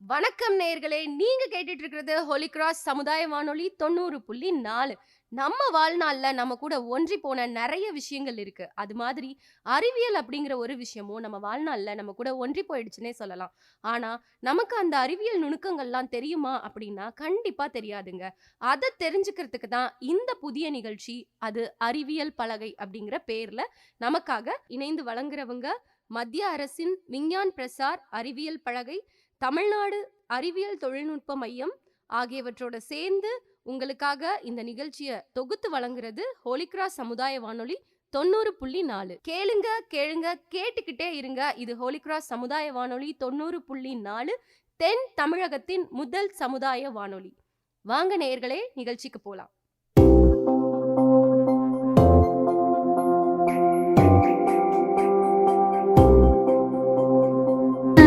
வணக்கம் நேயர்களே, நீங்க கேட்டுட்டு இருக்கிறது ஹோலி கிராஸ் சமுதாய வானொலி 90.4. நம்ம வாழ்நாள்ல நம்ம கூட ஒன்றி போன நிறைய விஷயங்கள் இருக்கு. அது மாதிரி அறிவியல் அப்படிங்கிற ஒரு விஷயமும் நம்ம வாழ்நாள்ல நம்ம கூட ஒன்றி போயிடுச்சுன்னே சொல்லலாம். ஆனா நமக்கு அந்த அறிவியல் நுணுக்கங்கள்லாம் தெரியுமா அப்படின்னா கண்டிப்பா தெரியாதுங்க. அதை தெரிஞ்சுக்கிறதுக்கு தான் இந்த புதிய நிகழ்ச்சி, அது அறிவியல் பலகை அப்படிங்கிற பேர்ல நமக்காக இணைந்து வழங்குறவங்க மத்திய அரசின் விஞ்ஞான் பிரசார் அறிவியல் பலகை, தமிழ்நாடு அறிவியல் தொழில்நுட்ப மையம் ஆகியவற்றோட சேர்ந்து உங்களுக்காக இந்த நிகழ்ச்சியை தொகுத்து வழங்குறது ஹோலி கிராஸ் சமுதாய வானொலி 90.4. கேளுங்க கேளுங்க கேட்டுக்கிட்டே இருங்க. இது ஹோலி கிராஸ் சமுதாய வானொலி 90.4, தென் தமிழகத்தின் முதல் சமுதாய வானொலி. வாங்க நேயர்களே, நிகழ்ச்சிக்கு போலாம்.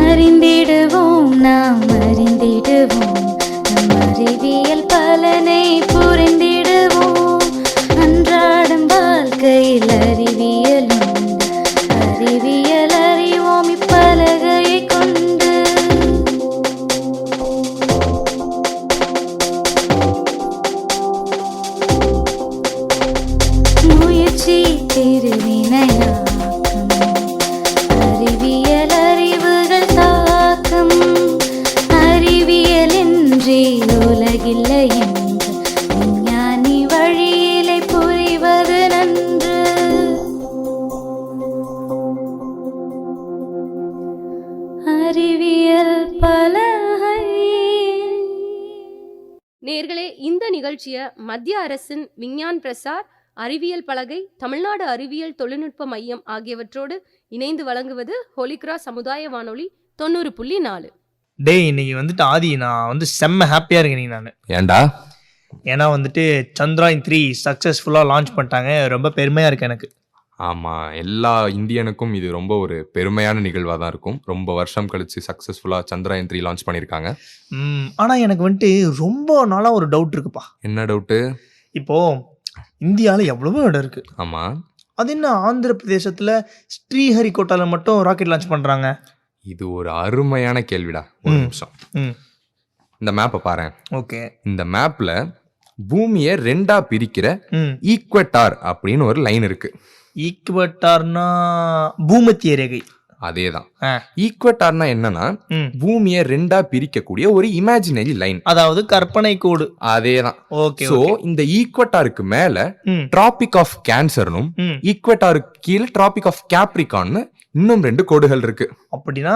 அறிந்திடுவோம், நாம் அறிந்திடுவோம், நம் அறிவியல் பலனை புரிந்திடுவோம். அன்றாடம் வாழ்க்கையில் அறிவியல் உண்டு, அறிவியல் அறிவோம் இப்பலகையை கொண்டு. முயற்சி திருவினையாக்கும், அறிவியல் அறிவுகள் தாக்கம். அறிவியல் இன்றி உலகில்லை என்று விஞ்ஞானி வழியிலே புரிவது நன்று. அறிவியல் பலகை. நேயர்களே, இந்த நிகழ்ச்சியை மத்திய அரசின் விஞ்ஞான் பிரசார் அறிவியல் பலகை, தமிழ்நாடு அறிவியல் தொழில்நுட்ப மையம் ஆகியவற்றோடு இணைந்து வழங்குவது ஹோலி கிராஸ் சமுதாய வானொலி 90.4. டேய், இன்னைக்கு வந்துட்டு ஆதி, நான் செம்ம ஹாப்பியாக இருக்கேன் நீ. நான் ஏன்டா? ஏன்னா வந்துட்டு சந்திராயன் 3 சக்ஸஸ்ஃபுல்லாக லான்ச் பண்ணிட்டாங்க. ரொம்ப பெருமையாக இருக்கு எனக்கு. ஆமாம், எல்லா இந்தியனுக்கும் இது ரொம்ப ஒரு பெருமையான நிகழ்வாக தான் இருக்கும். ரொம்ப வருஷம் கழிச்சு சக்ஸஸ்ஃபுல்லாக சந்திராயன் 3 லான்ச் பண்ணியிருக்காங்க. ஆனால் எனக்கு வந்துட்டு ரொம்ப நாளாக ஒரு டவுட் இருக்குப்பா. என்ன டவுட்டு? இப்போது இந்தியாவில் எவ்வளவோ இடம் இருக்குது. ஆமாம், அது என்ன ஆந்திர பிரதேசத்தில் ஸ்ரீஹரிகோட்டாவில் மட்டும் ராக்கெட் லான்ச் பண்ணுறாங்க? இது ஒரு அருமையான கேள்விடா. ஒரு நிமிஷம், இந்த மேப்பை பாரு. ஓகே. இந்த மேப்பில் பூமியை ரெண்டா பிரிக்கிற ஈக்வட்டார் அப்படின்னு ஒரு லைன் இருக்கு. ஈக்வட்டார்னா பூமத்திய ரேகை. அதே தான். ஈக்வட்டார்னா என்னன்னா பூமியை ரெண்டா பிரிக்கக்கூடிய ஒரு இமேஜினரி லைன், அதாவது கற்பனை கோடு. அதே தான். ஓகே. சோ இந்த ஈக்வட்டாருக்கு மேல டிராபிக் ஆஃப் கேன்சர்னும் ஈக்வட்டாருக்கு கீழே டிராபிக் ஆஃப் கேப்ரிகான்னு இன்னும் 2 கோடுகள் இருக்கு. அப்படின்னா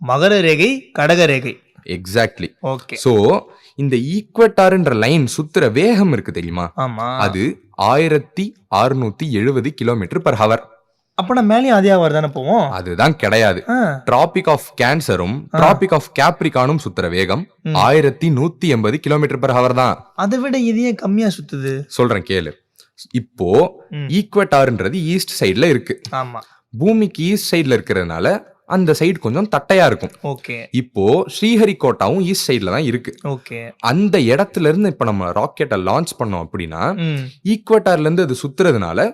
மகர ரேகை, கடக ரேகை. எக்ஸாக்ட்லி. ஓகே. சோ இந்த ஈக்வட்டார்ன்ற லைன் சுத்துற வேகம் இருக்கு தெரியுமா? ஆமா. அது 1670 km/h. அப்ப மேலேயும் அதே ஆவார் தானே போவோம்? அதுதான் கிடையாது. டிராபிக் ஆஃப் கேன்சரும் டிராபிக் ஆஃப் கேப்ரிகானும் சுத்துற வேகம் 1180 km/h தான். அதை விட இதையே கம்மியா சுத்துது. சொல்றேன் கேளு. இப்போ ஈக்வட்டார்ன்றது ஈஸ்ட் சைட்ல இருக்கு. ஆமா. பூமிக்கு ஈஸ்ட் சைட்ல இருக்கிறதுனால அந்த சைடு கொஞ்சம் தட்டையா இருக்கும். ஓகே. இப்போ ஸ்ரீஹரிகோட்டாவும் ஈஸ்ட் சைட்ல தான் இருக்கு. ஓகே. அந்த இடத்துல இருந்து இப்ப நம்ம ராக்கெட்டை லான்ச் பண்ணோம் அப்படின்னா ஈக்வட்டார்ல இருந்து அது சுத்துறதுனால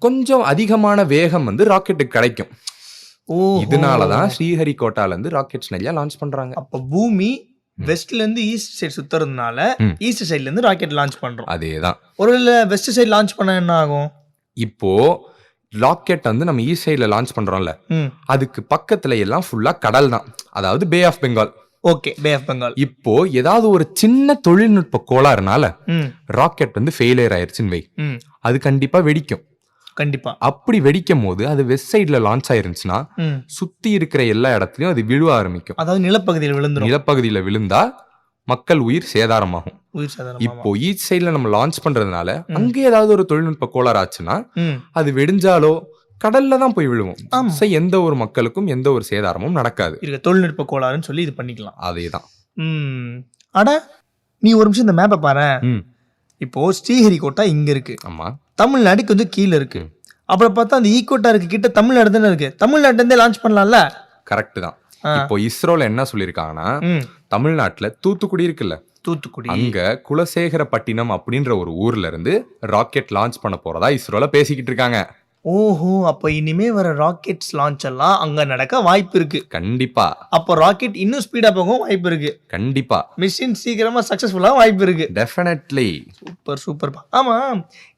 கொஞ்சம் அதிகமான வேகம் ராக்கெட்டுக்கு கிடைக்கும். இதனாலதான் ஸ்ரீஹரிகோட்டால இருந்து ராக்கெட்ஸ் நிறைய லான்ச் பண்றாங்க. அப்ப பூமி வெஸ்ட்ல இருந்து ஈஸ்ட் சைடு சுத்துறதுனால ஈஸ்ட் சைட்ல இருந்து ராக்கெட் லான்ச் பண்றோம். அதேதான். ஒருவேளை வெஸ்ட் சைடு லான்ச் பண்ண என்ன ஆகும்? இப்போ ராக்கெட் நம்ம ஈஸ்ட் சைட்ல லான்ச் பண்றோம்ல, அதுக்கு பக்கத்துல எல்லாம் ஃபுல்லா கடல் தான், அதாவது Bay of Bengal. Okay, Bay of Bengal. இப்போ ஏதாவது ஒரு சின்ன தொழில்நுட்ப கோளாறுனால ராக்கெட் ஃபெயிலியர் ஆயிருச்சுன்னு வை, அது கண்டிப்பா வெடிக்கும். கண்டிப்பா. அப்படி வெடிக்கும் போது அது வெஸ்ட் சைட்ல லான்ச் ஆயிருந்துச்சுன்னா சுத்தி இருக்கிற எல்லா இடத்துலயும் அது விழுவ ஆரம்பிக்கும். அதாவது நிலப்பகுதியில் விழுந்துரும். நிலப்பகுதியில விழுந்தா மக்கள் உயிர் சேதாரமாகும். இப்போ ஈஸ்ட் சைட்ல நம்ம லான்ச் பண்றதுனால அங்கே ஏதாவது ஒரு தொழில்நுட்ப கோளாறு ஆச்சுன்னா அது வெடிஞ்சாலோ கடல்ல தான் போய் விழுவும். எந்த ஒரு மக்களுக்கும் எந்த ஒரு சேதாரமும் நடக்காது. தொழில்நுட்ப கோளாறுன்னு சொல்லி இது பண்ணிக்கலாம். அதேதான். அட, நீ ஒரு நிமிஷம் இந்த மேப்பை பாரு. இப்போ ஸ்ரீஹரிகோட்டா இங்க இருக்கு. ஆமா. தமிழ்நாடு கொஞ்சம் கீழே இருக்கு. அப்புறம் பார்த்தா அந்த ஈக்வட்டாருக்கு கிட்ட தமிழ்நாடு தானே இருக்கு. தமிழ்நாட்டுல இருந்தே லான்ச் பண்ணலாம்ல? கரெக்ட் தான். இப்போ இஸ்ரோல என்ன சொல்லிருக்காங்கன்னா, தமிழ்நாட்டுல தூத்துக்குடி இருக்குல்ல, தூத்துக்குடி, அங்க குலசேகரப்பட்டினம் அப்படின்ற ஒரு ஊர்ல இருந்து ராக்கெட் லான்ச் பண்ண போறதா இஸ்ரோல பேசிக்கிட்டு இருக்காங்க. ஓஹோ! அப்ப இனிமே வர ராக்கெட்ஸ் லான்ச் எல்லாம் அங்க நடக்க வாய்ப்பு இருக்கு. கண்டிப்பா அப்போ ராக்கெட் இன்னும் ஸ்பீடா போகவும் வாய்ப்பு இருக்கு. கண்டிப்பா மிஷின் சீக்கிரமா சக்சஸ்ஃபுல்லா வாய்ப்பு இருக்கு. டெஃபினெட்லி. சூப்பர்ப்பா. ஆமா,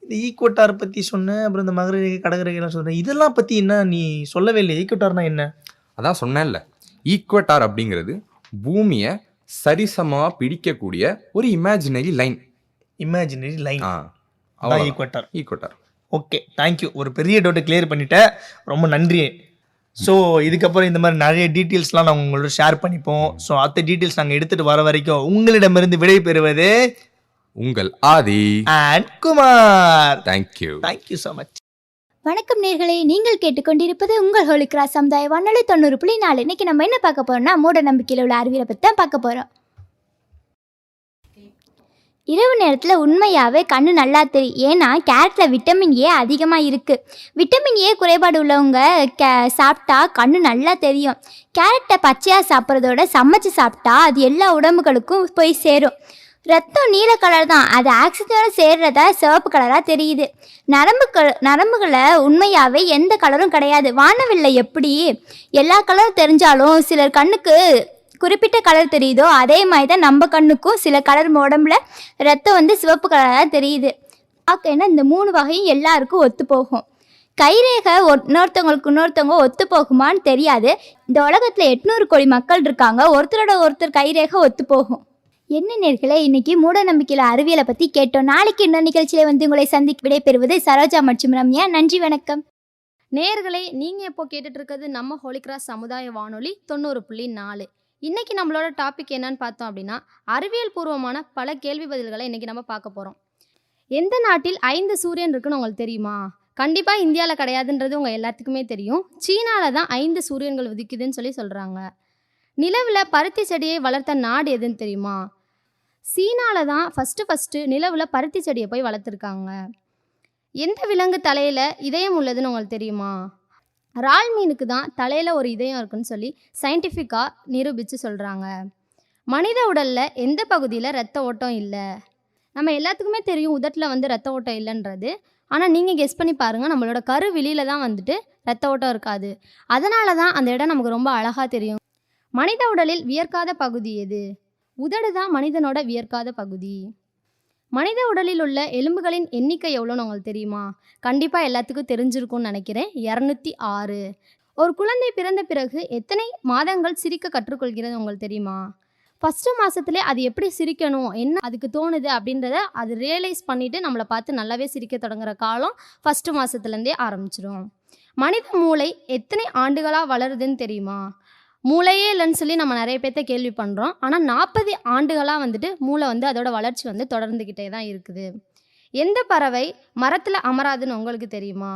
இந்த ஈக்வட்டார் பத்தி சொன்ன, அப்புறம் இந்த மகரரேகை, கடகரேகைலாம் சொன்னேன். இதெல்லாம் பத்தி என்ன நீ சொல்லவே இல்லையே. ஈக்வட்டார்னா என்ன? அதான் சொன்னேன்ல, ஈக்வட்டார் அப்படிங்கிறது பூமிய சரிசமமா பிடிக்கக்கூடிய ஒரு இமேஜினரி லைன். Imaginary line. அதான் ஈக்வட்டார். ஈக்வட்டார். Okay, thank you. ஒரு பெரிய டவுட்டை கிளியர் பண்ணிட்டேன். ரொம்ப நன்றி. ஸோ இதுக்கப்புறம் இந்த மாதிரி நிறைய டீட்டெயில்ஸ்லாம் நாங்கள் உங்களோட ஷேர் பண்ணிப்போம். ஸோ அடுத்த டீட்டெயில்ஸ் நாங்கள் எடுத்துகிட்டு வர வரைக்கும் உங்களிடமிருந்து விடை பெறுவது உங்கள் Adhi and Kumar. Thank you. Thank you so much. வணக்கம் நேர்களே, நீங்கள் கேட்டுக்கொண்டிருப்பது உங்கள் ஹோலி கிராஸ் சமுதாய வானொலி 90.4. இன்னைக்கு நம்ம என்ன பார்க்க போறோம்னா, மூட நம்பிக்கையில் உள்ள அறிவியலை பற்றி தான் பார்க்க போகிறோம். இரவு நேரத்தில் உண்மையாகவே கண்ணு நல்லா தெரியும். ஏன்னா கேரட்டில் விட்டமின் ஏ அதிகமாக இருக்குது. விட்டமின் ஏ குறைபாடு உள்ளவங்க சாப்பிட்டா கண்ணு நல்லா தெரியும். கேரட்டை பச்சையாக சாப்பிட்றதோட சமைச்சு சாப்பிட்டா அது எல்லா உடம்புகளுக்கும் போய் சேரும். ரத்தம் நீல கலர் தான், அது ஆக்சிஜனோட சேர்றதா சிவப்பு கலராக தெரியுது. நரம்புகளை உண்மையாகவே எந்த கலரும் கிடையாது. வானவில்லை எப்படி எல்லா கலரும் தெரிஞ்சாலும் சிலர் கண்ணுக்கு குறிப்பிட்ட கலர் தெரியுதோ, அதே மாதிரி தான் நம்ம கண்ணுக்கும் சில கலர் உடம்புல ரத்தம் சிவப்பு கலராக தெரியுது. ஏன்னா இந்த 3 வகையும் எல்லாருக்கும் ஒத்து போகும். கைரேகை இன்னொருத்தவங்க ஒத்து போகுமான்னு தெரியாது. இந்த உலகத்தில் 800 கோடி மக்கள் இருக்காங்க. ஒருத்தரோட ஒருத்தர் கைரேகை ஒத்து போகும். என்ன நேர்களே, இன்னைக்கு மூட நம்பிக்கையில் அறிவியலை பற்றி கேட்டோம். நாளைக்கு இன்னொரு நிகழ்ச்சியில் உங்களை சந்திக்க விடைபெறுவது சரோஜா மற்றும் ரம்யா. நன்றி, வணக்கம். நேயர்களே, நீங்கள் இப்போ கேட்டுட்டு இருக்கிறது நம்ம ஹோலி கிராஸ் சமுதாய வானொலி 90.4. இன்னைக்கு நம்மளோட டாபிக் என்னன்னு பார்த்தோம் அப்படின்னா, அறிவியல் பூர்வமான பல கேள்வி பதில்களை இன்னைக்கு நம்ம பார்க்க போகிறோம். எந்த நாட்டில் 5 சூரியன் இருக்குன்னு உங்களுக்கு தெரியுமா? கண்டிப்பாக இந்தியாவில் கிடையாதுன்றது உங்கள் எல்லாத்துக்குமே தெரியும். சீனாவில் தான் 5 சூரியன்கள் உதிக்குதுன்னு சொல்கிறாங்க. நிலவில் பருத்தி செடியை வளர்த்த நாடு எதுன்னு தெரியுமா? சீனாவில் தான் ஃபஸ்ட்டு நிலவில் பருத்தி செடியை போய் வளர்த்துருக்காங்க. எந்த விலங்கு தலையில் இதயம் உள்ளதுன்னு உங்களுக்கு தெரியுமா? இறால் மீனுக்கு தான் தலையில் ஒரு இதயம் இருக்குன்னு சயின்டிஃபிக்காக நிரூபித்து சொல்கிறாங்க. மனித உடலில் எந்த பகுதியில் ரத்த ஓட்டம் இல்லை? நம்ம எல்லாத்துக்குமே தெரியும் உதட்டில் ரத்த ஓட்டம் இல்லைன்றது. ஆனால் நீங்கள் கெஸ் பண்ணி பாருங்கள், நம்மளோட கருவிழியில் தான் ரத்த ஓட்டம் இருக்காது. அதனால தான் அந்த இடம் நமக்கு ரொம்ப அழகாக தெரியும். மனித உடலில் வியர்க்காத பகுதி எது? உதடு தான் மனிதனோட வியர்க்காத பகுதி. மனித உடலில் உள்ள எலும்புகளின் எண்ணிக்கை எவ்வளோன்னு உங்களுக்கு தெரியுமா? கண்டிப்பாக எல்லாத்துக்கும் தெரிஞ்சிருக்கும்னு நினைக்கிறேன். 206. ஒரு குழந்தை பிறந்த பிறகு எத்தனை மாதங்கள் சிரிக்க கற்றுக்கொள்கிறது உங்களுக்கு தெரியுமா? ஃபஸ்ட்டு மாதத்துலேயே அது எப்படி சிரிக்கணும், என்ன அதுக்கு தோணுது அப்படின்றத அது ரியலைஸ் பண்ணிவிட்டு நம்மளை பார்த்து நல்லாவே சிரிக்க தொடங்குற காலம் ஃபஸ்ட்டு மாதத்துலேருந்தே ஆரம்பிச்சிடும். மனித மூளை எத்தனை ஆண்டுகளாக வளருதுன்னு தெரியுமா? மூளையே இல்லைன்னு நம்ம நிறைய பேர்த்த கேள்வி பண்ணுறோம். ஆனால் 40 ஆண்டுகளாக மூளை அதோட வளர்ச்சி தொடர்ந்துக்கிட்டே தான் இருக்குது. எந்த பறவை மரத்தில் அமராதுன்னு உங்களுக்கு தெரியுமா?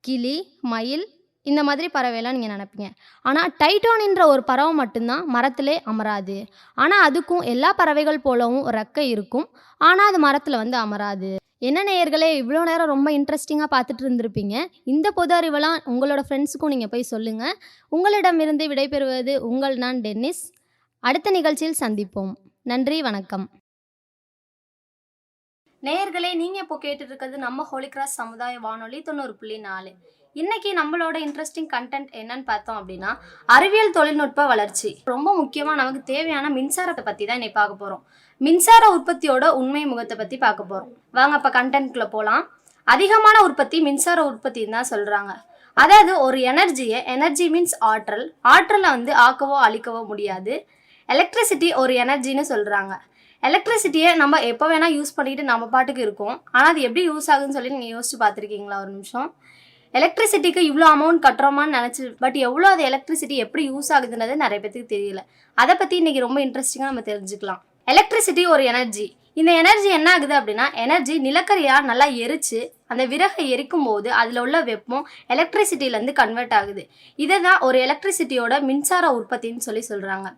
கிளி, மயில், இந்த மாதிரி பறவைலாம் நீங்கள் நினைப்பீங்க. ஆனால் டைட்டான்ன்ற ஒரு பறவை மட்டும்தான் மரத்திலே அமராது. ஆனால் அதுக்கும் எல்லா பறவைகள் போலவும் ரெக்கை இருக்கும். ஆனால் அது மரத்தில் அமராது. என்ன நேயர்களே, இவ்வளோ நேரம் ரொம்ப இன்ட்ரெஸ்டிங்காக பார்த்துட்டு இருந்திருப்பீங்க. இந்த பொது அறிவெல்லாம் உங்களோட ஃப்ரெண்ட்ஸுக்கும் நீங்கள் போய் சொல்லுங்கள். உங்களிடமிருந்து விடைபெறுவது நான் டென்னிஸ். அடுத்த நிகழ்ச்சியில் சந்திப்போம். நன்றி, வணக்கம். நேயர்களே, நீங்கள் இப்போ கேட்டுட்டு இருக்கிறது நம்ம ஹோலி கிராஸ் சமுதாய வானொலி 90.4. இன்னைக்கு நம்மளோட இன்ட்ரெஸ்டிங் கண்டென்ட் என்னன்னு பார்த்தோம் அப்படின்னா, அறிவியல் தொழில்நுட்ப வளர்ச்சி. ரொம்ப முக்கியமாக நமக்கு தேவையான மின்சாரத்தை பற்றி தான் இன்னைக்கு பார்க்க போகிறோம். மின்சார உற்பத்தியோட உண்மை முகத்தை பற்றி பார்க்க போகிறோம். வாங்க இப்போ கண்டென்ட்குள்ளே போகலாம். அதிகமான உற்பத்தி மின்சார உற்பத்தின்னு தான் சொல்கிறாங்க. அதாவது ஒரு எனர்ஜி மீன்ஸ் ஆற்றலை ஆக்கவோ அழிக்கவோ முடியாது. எலக்ட்ரிசிட்டி ஒரு எனர்ஜின்னு சொல்கிறாங்க. எலக்ட்ரிசிட்டியை நம்ம எப்போ வேணால் யூஸ் பண்ணிட்டு நம்ம பாட்டுக்கு இருக்கோம். ஆனால் அது எப்படி யூஸ் ஆகுதுன்னு நீங்கள் யோசிச்சு பார்த்துருக்கீங்களா? ஒரு நிமிஷம். எலக்ட்ரிசிட்டிக்கு இவ்வளோ அமௌண்ட் கட்டுறோமான்னு நினச்சி, பட் எவ்வளோ அது எலக்ட்ரிசிட்டி எப்படி யூஸ் ஆகுதுன்றது நிறைய பேருக்கு தெரியல. அதை பற்றி இன்றைக்கி ரொம்ப இன்ட்ரெஸ்டிங்காக நம்ம தெரிஞ்சுக்கலாம். எலக்ட்ரிசிட்டி ஒரு எனர்ஜி. இந்த எனர்ஜி என்ன ஆகுது அப்படின்னா, எனர்ஜி நிலக்கரியாக நல்லா எரிச்சு அந்த விறகை எரிக்கும் போது அதில் உள்ள வெப்பம் எலக்ட்ரிசிட்டிலேருந்து கன்வெர்ட் ஆகுது. இதை தான் ஒரு எலக்ட்ரிசிட்டியோட மின்சார உற்பத்தின்னு சொல்கிறாங்க.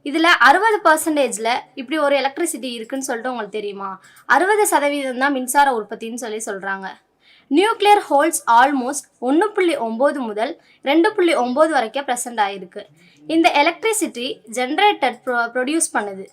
இதில் 60% இப்படி ஒரு எலக்ட்ரிசிட்டி இருக்குன்னு சொல்லிட்டு உங்களுக்கு தெரியுமா? 60% தான் மின்சார உற்பத்தின்னு சொல்கிறாங்க. நியூக்ளியர் ஹோல்ஸ் ஆல்மோஸ்ட் 1.9 முதல் 2.9 வரைக்கும் ப்ரெசென்ட் ஆகிருக்கு. இந்த எலக்ட்ரிசிட்டி ஜென்ரேட்டர் ப்ரொடியூஸ் பண்ணுது.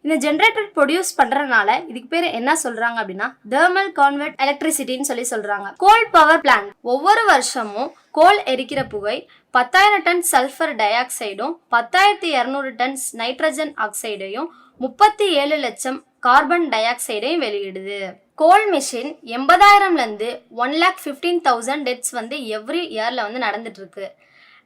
இந்த ஜென்ரேட்டர் ப்ரொடியூஸ் பண்றதுனால இதுக்கு பேர் என்ன சொல்றாங்க அப்படின்னா தெர்மல் கான்வெர்ட் எலக்ட்ரிசிட்டின்னு சொல்றாங்க. கோல் பவர் பிளான்ட் ஒவ்வொரு வருஷமும் கோல் எரிக்கிற புகை 10,000 டன் சல்ஃபர் டை ஆக்சைடும் 10,200 டன்ஸ் நைட்ரஜன் ஆக்சைடையும் 37 லட்சம் கார்பன் டை ஆக்சைடையும் வெளியிடுது. கோல் மிஷின் 80,000லேருந்து 1,15,000 டெத்ஸ் எவ்ரி இயர்ல நடந்துட்டு இருக்கு.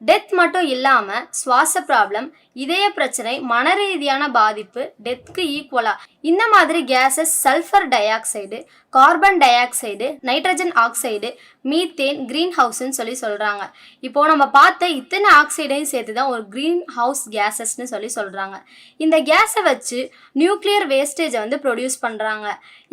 டெத் மட்டும் இல்லாம சுவாச ப்ராப்ளம், இதய பிரச்சனை, மன ரீதியான பாதிப்பு டெத்க்கு ஈக்குவலா இந்த மாதிரி gases sulphur dioxide, carbon dioxide, nitrogen oxide, methane, green ஹவுஸ்ன்னு சொல்றாங்க. இப்போ நம்ம பார்த்த இத்தனை ஆக்சைடையும் சேர்த்து தான் ஒரு கிரீன் ஹவுஸ் கேசஸ்ன்னு சொல்றாங்க. இந்த கேஸை வச்சு நியூக்ளியர் வேஸ்டேஜை ப்ரொடியூஸ் பண்றாங்க.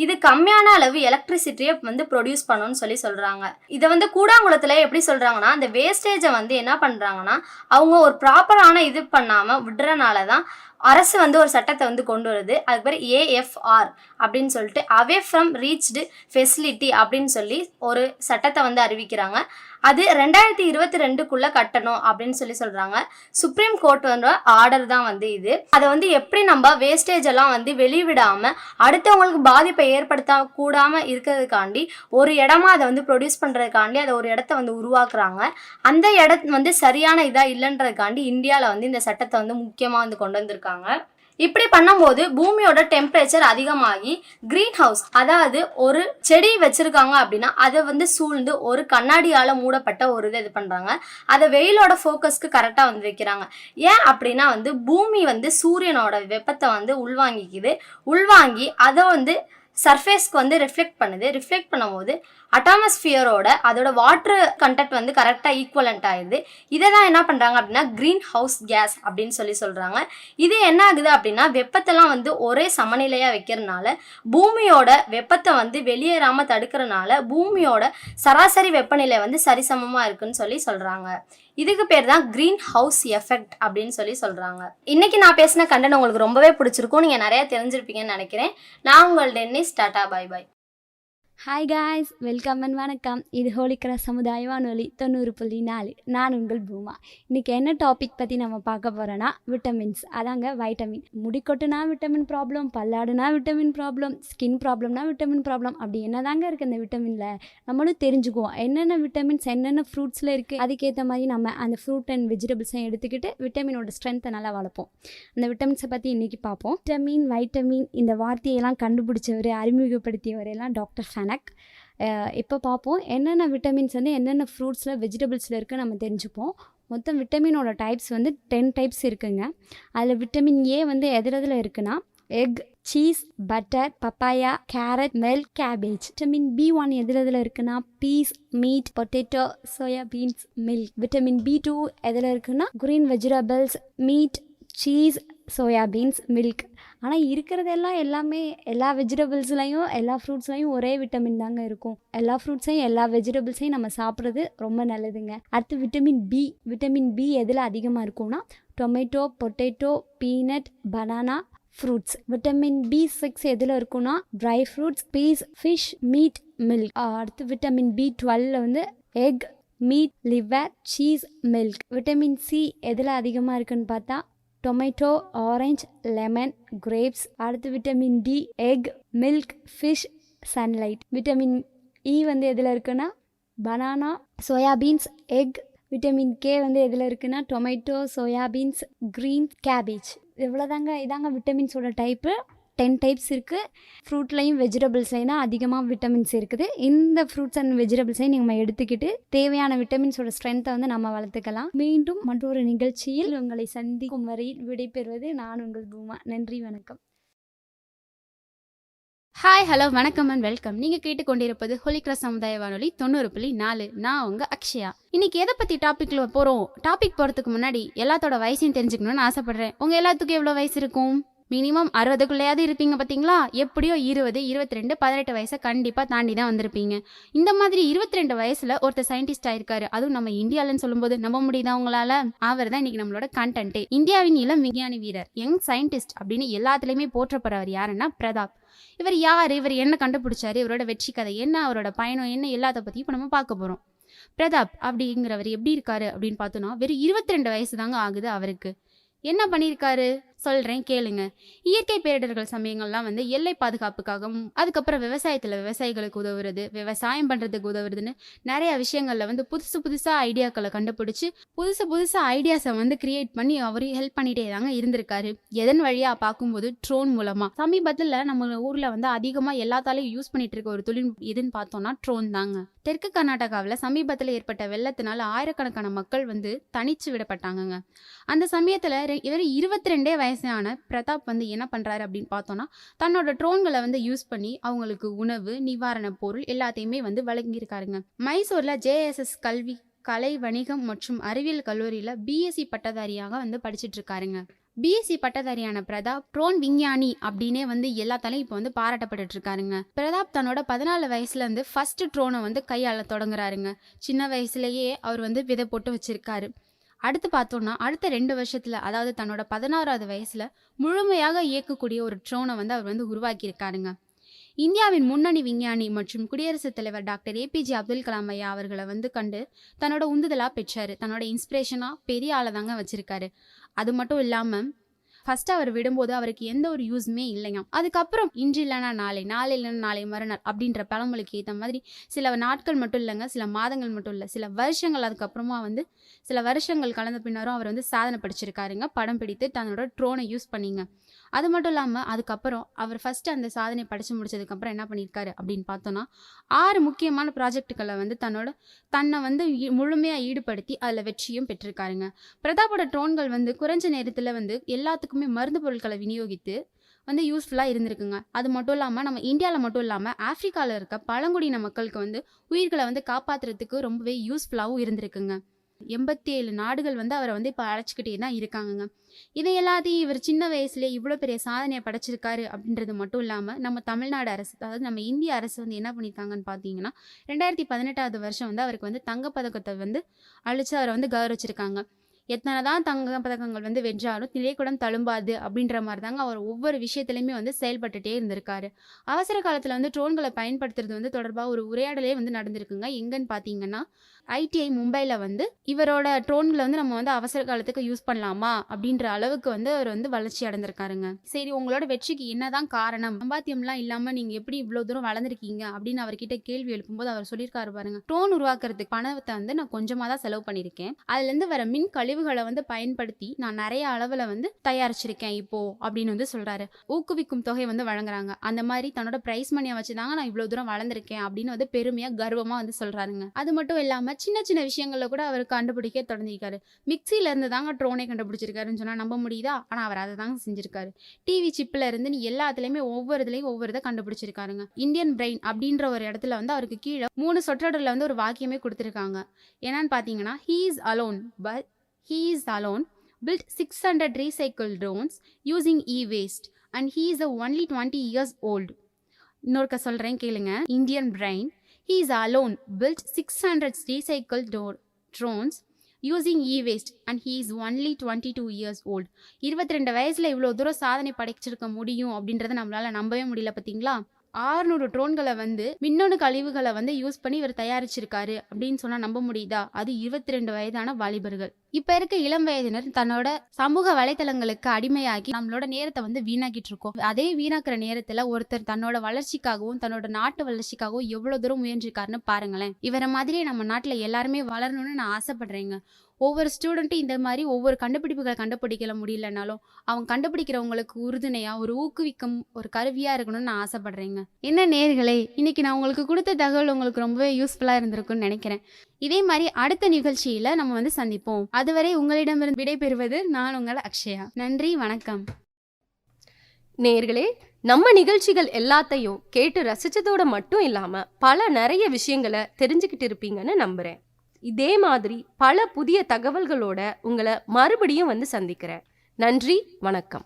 இது கம்மியான அளவு எலக்ட்ரிசிட்டியை ப்ரொடியூஸ் பண்ணணும்னு சொல்றாங்க. இதை கூடாங்குளத்துல எப்படி சொல்றாங்கன்னா, அந்த வேஸ்டேஜை என்ன பண்றாங்கன்னா அவங்க ஒரு ப்ராப்பரான இது பண்ணாம விடுறனால தான் அரசு ஒரு சட்டத்தை கொண்டு வருது. அது பேர் AFR அப்படின்னு சொல்லிட்டு அவே ஃப்ரம் ரீச்டு ஃபெசிலிட்டி அப்படின்னு ஒரு சட்டத்தை அறிவிக்கிறாங்க. அது 2022க்குள்ள கட்டணும் அப்படின்னு சொல்றாங்க. சுப்ரீம் கோர்ட் ஆர்டர் தான் இது. அதை எப்படி நம்ம வேஸ்டேஜ் எல்லாம் வெளிவிடாம அடுத்தவங்களுக்கு பாதிப்பை ஏற்படுத்த கூடாம இருக்கிறதுக்காண்டி ஒரு இடமா அதை ப்ரொடியூஸ் பண்றதுக்காண்டி அதை ஒரு இடத்த உருவாக்குறாங்க. அந்த இடம் சரியான இதா இல்லைன்றதுக்காண்டி இந்தியாவில் இந்த சட்டத்தை முக்கியமா கொண்டு வந்திருக்காங்க. இப்படி பண்ணும்போது பூமியோட டெம்பரேச்சர் அதிகமாகி கிரீன் ஹவுஸ், அதாவது ஒரு செடி வச்சிருக்காங்க அப்படின்னா அதை சூழ்ந்து ஒரு கண்ணாடியால மூடப்பட்ட ஒரு இது பண்றாங்க. அதை வெயிலோட ஃபோக்கஸ்க்கு கரெக்டா வைக்கிறாங்க. ஏன் அப்படின்னா பூமி சூரியனோட வெப்பத்தை உள்வாங்கிக்குது. உள்வாங்கி அதை சர்ஃபேஸ்க்கு ரிஃப்ளெக்ட் பண்ணுது. ரிஃப்ளெக்ட் பண்ணும்போது அட்டாமஸ்பியரோட அதோட வாட்டர் கண்டென்ட் கரெக்டாக ஈக்குவலண்ட் ஆயிடுது. இதை தான் என்ன பண்ணுறாங்க அப்படின்னா கிரீன் ஹவுஸ் கேஸ் அப்படின்னு சொல்கிறாங்க. இது என்ன ஆகுது அப்படின்னா வெப்பத்தெல்லாம் ஒரே சமநிலையாக வைக்கிறதுனால பூமியோட வெப்பத்தை வெளியேறாமல் தடுக்கிறதுனால பூமியோட சராசரி வெப்பநிலை சரிசமமாக இருக்குன்னு சொல்கிறாங்க. இதுக்கு பேர் தான் கிரீன் ஹவுஸ் எஃபெக்ட் அப்படின்னு சொல்கிறாங்க. இன்னைக்கு நான் பேசின கண்டென்ட் உங்களுக்கு ரொம்பவே பிடிச்சிருக்கும். நீங்கள் நிறைய தெரிஞ்சிருப்பீங்கன்னு நினைக்கிறேன். நான் உங்கள் டென்னிஸ். டாடா, bye bye. Hi guys, welcome and வணக்கம். இது ஹோலிகிராஸ் சமுதாய வானொலி 90.4. நான் உங்கள் பூமா. இன்றைக்கி என்ன டாபிக் பற்றி நம்ம பார்க்க போகிறோன்னா விட்டமின்ஸ். அதாங்க வைட்டமின். முடிக்கொட்டுனா விட்டமின் ப்ராப்ளம், பல்லாடுனா விட்டமின் ப்ராப்ளம், ஸ்கின் ப்ராப்ளம்னா விட்டமின் ப்ராப்ளம், அப்படி என்னதாங்க இருக்குது இந்த விட்டமினில் நம்மளும் தெரிஞ்சுக்குவோம். என்னென்ன விட்டமின்ஸ் என்னென்ன ஃப்ரூட்ஸில் இருக்குது, அதுக்கேற்ற மாதிரி நம்ம அந்த ஃப்ரூட் அண்ட் வெஜிடபிள்ஸையும் எடுத்துக்கிட்டு விட்டமினோட ஸ்ட்ரென்த்தை நல்லா வளர்ப்போம். அந்த விட்டமின்ஸை பற்றி இன்றைக்கி பார்ப்போம். வைட்டமின் இந்த வார்த்தையெல்லாம் கண்டுபிடிச்சவர், அறிமுகப்படுத்தியவர் எல்லாம் டாக்டர் ஃபெனக். இப்போ பார்ப்போம் என்னென்ன விட்டமின்ஸ் என்னென்ன ஃப்ரூட்ஸில் வெஜிடபிள்ஸில் இருக்குது நம்ம தெரிஞ்சுப்போம். மொத்தம் விட்டமினோட டைப்ஸ் 10 டைப்ஸ் இருக்குங்க. அதில் விட்டமின் ஏ எதில் இருக்குன்னா egg, cheese, butter, papaya, carrot, milk, cabbage. Vitamin B1 எதில் இருக்குன்னா peas, meat, potato, soya beans, milk. Vitamin B2 எதில் இருக்குன்னா green vegetables, meat, cheese, soya beans, milk. ஆனால் இருக்கிறதெல்லாம் எல்லாமே எல்லா வெஜிடபிள்ஸ்லையும் எல்லா ஃப்ரூட்ஸ்லையும் ஒரே விட்டமின் தாங்க இருக்கும். எல்லா ஃப்ரூட்ஸையும் எல்லா வெஜிடபிள்ஸையும் நம்ம சாப்பிட்றது ரொம்ப நல்லதுங்க. அடுத்து விட்டமின் பி எதில் அதிகமாக இருக்கும்னா tomato, potato, peanut, banana, fruits. Vitamin B6 எதில் இருக்குன்னா dry fruits, peas, fish, meat, milk. அடுத்து vitamin B12 egg, meat, liver, cheese, milk. Vitamin C எதில் அதிகமாக இருக்குன்னு பார்த்தா டொமேட்டோ, ஆரஞ்சு, லெமன், கிரேப்ஸ். அடுத்து vitamin D egg, milk, fish, sunlight. Vitamin E எதில் இருக்குன்னா banana, soybeans, egg. Vitamin K எதில் இருக்குன்னா டொமேட்டோ, சோயாபீன்ஸ், க்ரீன், கேபேஜ். இதாங்க விட்டமின்ஸோட டைப்பு. 10 டைப்ஸ் இருக்குது. ஃப்ரூட்லையும் வெஜிடபிள்ஸ்லைனா அதிகமாக விட்டமின்ஸ் இருக்குது. இந்த ஃப்ரூட்ஸ் அண்ட் வெஜிடபிள்ஸையும் நீங்கள் எடுத்துக்கிட்டு தேவையான விட்டமின்ஸோட ஸ்ட்ரென்த்தை நம்ம வளர்த்துக்கலாம். மீண்டும் மற்றொரு நிகழ்ச்சியில் உங்களை சந்திக்கும் வரையில் விடைபெறுவது நான் உங்கள் பூமா. நன்றி, வணக்கம். ஹாய், ஹலோ, வணக்கம் அண்ட் வெல்கம். நீங்கள் கேட்டுக்கொண்டிருப்பது ஹோலிகிராஸ் சமுதாய வானொலி 90.4. நான் உங்கள் அக்ஷயா. இன்னைக்கு எதை பற்றி டாபிக்ல போகிறோம்? டாபிக் போகிறதுக்கு முன்னாடி எல்லாத்தோட வயசையும் தெரிஞ்சுக்கணும்னு ஆசைப்படுறேன். உங்கள் எல்லாத்துக்கும் எவ்வளோ வயசு இருக்கும்? மினிமம் 60க்குள்ளேயாவது இருப்பீங்க பார்த்தீங்களா? எப்படியோ 20, 22, 18 வயசை கண்டிப்பாக தாண்டி தான் வந்திருப்பீங்க. இந்த மாதிரி 22 வயசில் ஒருத்தர் சயின்டிஸ்ட் ஆயிருக்காரு. அதுவும் நம்ம இந்தியாவில்னு சொல்லும்போது நம்ப முடியுதா உங்களால்? அவர் தான் இன்னைக்கு நம்மளோட கண்டென்ட்டே. இந்தியாவின் இளம் விஞ்ஞானி வீரர், யங் சயின்டிஸ்ட் அப்படின்னு எல்லாத்துலேயுமே போற்றப்படுறவர் யாருன்னா பிரதாப். இவர் யார், இவர் என்ன கண்டுபிடிச்சாரு, இவரோட வெற்றி கதை என்ன, அவரோட பயணம் என்ன, எல்லாத்த பற்றியும் இப்போ நம்ம பார்க்க போகிறோம். பிரதாப் அப்படிங்கிறவர் எப்படி இருக்காரு அப்படின்னு பார்த்தோன்னா வெறும் 22 வயசு தாங்க ஆகுது அவருக்கு. என்ன பண்ணியிருக்காரு? சொல்றேன் கேளுங்க. இயற்கை பேரிடர்கள் சமயங்கள்லாம் வந்து எல்லை பாதுகாப்புக்காகவும், அதுக்கப்புறம் விவசாயிகளுக்கு உதவுறது, விவசாயம் பண்றதுக்கு உதவுறதுன்னு நிறைய விஷயங்கள்ல வந்து புதுசா ஐடியாக்களை கண்டுபிடிச்சு புதுசா ஐடியாஸை வந்து கிரியேட் பண்ணி அவரு ஹெல்ப் பண்ணிட்டே தாங்க இருந்திருக்காரு. எதன் வழியா பார்க்கும்போது ட்ரோன் மூலமா. சமீபத்துல நம்ம ஊர்ல வந்து அதிகமா எல்லாத்தாலையும் யூஸ் பண்ணிட்டு இருக்க ஒரு தொழில் எதுன்னு பார்த்தோம்னா ட்ரோன் தாங்க. தெற்கு கர்நாடகாவில் சமீபத்தில் ஏற்பட்ட வெள்ளத்தினால ஆயிரக்கணக்கான மக்கள் வந்து தனிச்சு விடப்பட்டாங்கங்க. அந்த சமயத்தில் இவர் 22 வயசான பிரதாப் வந்து என்ன பண்ணுறாரு அப்படின்னு பார்த்தோன்னா, தன்னோட ட்ரோன்களை வந்து யூஸ் பண்ணி அவங்களுக்கு உணவு, நிவாரண பொருள் எல்லாத்தையுமே வந்து வழங்கியிருக்காருங்க. மைசூரில் JSS கலை வணிகம் மற்றும் அறிவியல் கல்லூரியில் BSc பட்டதாரியாக வந்து படிச்சுட்டு இருக்காருங்க. BSc பட்டதாரியான பிரதாப் ட்ரோன் விஞ்ஞானி அப்படின்னே வந்து எல்லாத்தாலையும் இப்போ வந்து பாராட்டப்பட்டு இருக்காருங்க. பிரதாப் தன்னோட 14 வயசுல இருந்து ஃபர்ஸ்ட் ட்ரோனை வந்து கையாள தொடங்குறாருங்க. சின்ன வயசுலயே அவர் வந்து விதை போட்டு வச்சிருக்காரு. அடுத்து பார்த்தோம்னா அடுத்த 2 வருஷத்துல, அதாவது தன்னோட 16வது வயசுல முழுமையாக இயக்கக்கூடிய ஒரு ட்ரோனை வந்து அவர் வந்து உருவாக்கியிருக்காருங்க. இந்தியாவின் முன்னணி விஞ்ஞானி மற்றும் குடியரசுத் தலைவர் டாக்டர் APJ அப்துல் கலாம் ஐயா அவர்களை வந்து கண்டு தன்னோட உந்துதலாக பெற்றாரு. தன்னோட இன்ஸ்பிரேஷனாக பெரிய ஆளை தாங்க வச்சிருக்காரு. அது மட்டும் இல்லாமல் ஃபர்ஸ்ட் அவர் விடும்போது அவருக்கு எந்த ஒரு யூஸுமே இல்லைங்க. அதுக்கப்புறம் இன்று இல்லைனா நாளை, நாளை இல்லைனா நாளை மறுநாள் அப்படின்ற பழமொழிக்கு ஏற்ற மாதிரி சில நாட்கள் மட்டும் இல்லைங்க, சில மாதங்கள் மட்டும் இல்லை, சில வருஷங்கள், அதுக்கப்புறமா வந்து சில வருஷங்கள் கலந்த பின்னரும் அவர் வந்து சாதனை படிச்சிருக்காருங்க. படம் பிடித்து தன்னோட ட்ரோனை யூஸ் பண்ணிங்க. அது மட்டும் இல்லாமல் அதுக்கப்புறம் அவர் ஃபர்ஸ்ட் அந்த சாதனை படித்து முடிச்சதுக்கப்புறம் என்ன பண்ணியிருக்காரு அப்படின்னு பார்த்தோன்னா 6 முக்கியமான ப்ராஜெக்டுகளை வந்து தன்னை வந்து முழுமையாக ஈடுபடுத்தி அதில் வெற்றியும் பெற்றிருக்காருங்க. பிரதாப்போட ட்ரோன்கள் வந்து குறைஞ்ச நேரத்தில் வந்து எல்லாத்துக்குமே மருந்து பொருட்களை விநியோகித்து வந்து யூஸ்ஃபுல்லாக இருந்திருக்குங்க. அது மட்டும் இல்லாமல் நம்ம இந்தியாவில் மட்டும் இல்லாமல் ஆஃப்ரிக்காவில் இருக்க பழங்குடியின மக்களுக்கு வந்து உயிர்களை வந்து காப்பாற்றுறதுக்கு ரொம்பவே யூஸ்ஃபுல்லாகவும் இருந்திருக்குங்க. 87 நாடுகள் வந்து அவரை வந்து இப்போ அழைச்சிக்கிட்டே தான் இருக்காங்கங்க. இதை எல்லாத்தையும் இவர் சின்ன வயசுலேயே இவ்வளோ பெரிய சாதனையை படைச்சிருக்காரு அப்படின்றது மட்டும் இல்லாமல் நம்ம தமிழ்நாடு அரசு, அதாவது நம்ம இந்திய அரசு வந்து என்ன பண்ணியிருக்காங்கன்னு பார்த்தீங்கன்னா 2018வது வருஷம் வந்து அவருக்கு வந்து தங்கப்பதக்கத்தை வந்து அழிச்சு அவரை வந்து கௌரவிச்சிருக்காங்க. எத்தனை தான் தங்க பதக்கங்கள் வந்து வென்றாலும் நிலைக்குடம் தழும்பாது அப்படின்ற மாதிரி தாங்க அவர் ஒவ்வொரு விஷயத்துலையுமே வந்து செயல்பட்டுட்டே இருந்திருக்காரு. அவசர காலத்தில் வந்து ட்ரோன்களை பயன்படுத்துறது வந்து தொடர்பாக ஒரு உரையாடலே வந்து நடந்திருக்குங்க. எங்கன்னு பார்த்தீங்கன்னா ITI மும்பையில் வந்து இவரோட ட்ரோன்களை வந்து நம்ம வந்து அவசர காலத்துக்கு யூஸ் பண்ணலாமா அப்படின்ற அளவுக்கு வந்து அவர் வந்து வளர்ச்சி அடைந்திருக்காருங்க. சரி, உங்களோட வெற்றிக்கு என்னதான் காரணம், சம்பாத்தியம்லாம் இல்லாமல் நீங்கள் எப்படி இவ்வளோ தூரம் வளர்ந்துருக்கீங்க அப்படின்னு அவர்கிட்ட கேள்வி எழுப்பும்போது அவர் சொல்லியிருக்காரு பாருங்க, ட்ரோன் உருவாக்குறதுக்கு பணத்தை வந்து நான் கொஞ்சமாக தான் செலவு பண்ணியிருக்கேன், அதுலேருந்து வர மின் கழிவுகளை வந்து பயன்படுத்தி நான் நிறைய அளவில் வந்து தயாரிச்சிருக்கேன் இப்போ அப்படின்னு வந்து சொல்றாரு. ஊக்குவிக்கும் தொகை வந்து வழங்குறாங்க. அந்த மாதிரி தன்னோட பிரைஸ் மணியை வச்சுதாங்க நான் இவ்வளவு தூரம் வளர்ந்துருக்கேன் அப்படின்னு வந்து பெருமையா கர்வமா வந்து சொல்றாருங்க. அது மட்டும் இல்லாம சின்ன சின்ன விஷயங்கள்ல கூட அவர் கண்டுபிடிக்க தொடங்கியிருக்காரு. மிக்சில இருந்து தாங்க ட்ரோனை கண்டுபிடிச்சிருக்காருன்னு சொன்னா நம்ப முடியுதா? ஆனா அவர் அதை தாங்க செஞ்சிருக்காரு. டிவி சிப்ல இருந்து எல்லாத்துலயுமே ஒவ்வொரு இதை கண்டுபிடிச்சிருக்காருங்க. இந்தியன் பிரெயின் அப்படின்ற ஒரு இடத்துல வந்து அவருக்கு கீழே 3 சொற்றொடர்ல வந்து ஒரு வாக்கியமே கொடுத்திருக்காங்க. என்னன்னு பாத்தீங்கன்னா, he is alone built 600 recycled drones using e-waste and he is only 20 years old. இன்னொருக்க சொல்றேன் கேளுங்க. Indian brain, he is alone built 600 recycled drones using e-waste and he is only 22 years old. 22 வயசுல இவ்வளோ தூரம் சாதனை படைச்சிருக்க முடியும் அப்படின்றத நம்மளால நம்பவே முடியல. பார்த்தீங்களா? 600 ட்ரோன்களை வந்து மின்னணு கழிவுகளை வந்து யூஸ் பண்ணி இவர் தயாரிச்சிருக்காரு அப்படின்னு சொன்னா நம்ப முடியுதா? அது 22 வயதான வாலிபர்கள். இப்ப இருக்க இளம் வயதினர் தன்னோட சமூக வலைத்தளங்களுக்கு அடிமையாகி நம்மளோட நேரத்தை வந்து வீணாக்கிட்டு இருக்கோம். அதே வீணாக்குற நேரத்துல ஒருத்தர் தன்னோட வளர்ச்சிக்காகவும் தன்னோட நாட்டு வளர்ச்சிக்காகவும் எவ்வளவு தூரம் முயன்றிருக்காருன்னு பாருங்களேன். இவரை மாதிரியே நம்ம நாட்டுல எல்லாருமே வளரணும்னு நான் ஆசைப்படுறேங்க. ஒவ்வொரு ஸ்டூடெண்ட்டும் இந்த மாதிரி ஒவ்வொரு கண்டுபிடிப்புகளை கண்டுபிடிக்கல முடியலனாலும் அவங்க கண்டுபிடிக்கிறவங்களுக்கு உறுதுணையா ஒரு ஊக்குவிக்கும் ஒரு கருவியா இருக்கணும்னு நான் ஆசைப்படுறேங்க. என்ன நேயர்களே, இன்னைக்கு நான் உங்களுக்கு கொடுத்த தகவல் உங்களுக்கு ரொம்பவே யூஸ்ஃபுல்லா இருந்திருக்கும்னு நினைக்கிறேன். இதே மாதிரி அடுத்த நிகழ்ச்சியில நம்ம வந்து சந்திப்போம். அதுவரை உங்களிடமிருந்து விடைபெறுவது நான் உங்கள் அக்ஷயா. நன்றி, வணக்கம். நேயர்களே, நம்ம நிகழ்ச்சிகள் எல்லாத்தையும் கேட்டு ரசிச்சதோட மட்டும் இல்லாம நிறைய விஷயங்களை தெரிஞ்சுக்கிட்டு இருப்பீங்கன்னு நம்புறேன். இதே மாதிரி பல புதிய தகவல்களோட உங்களை மறுபடியும் வந்து சந்திக்கிறேன். நன்றி, வணக்கம்.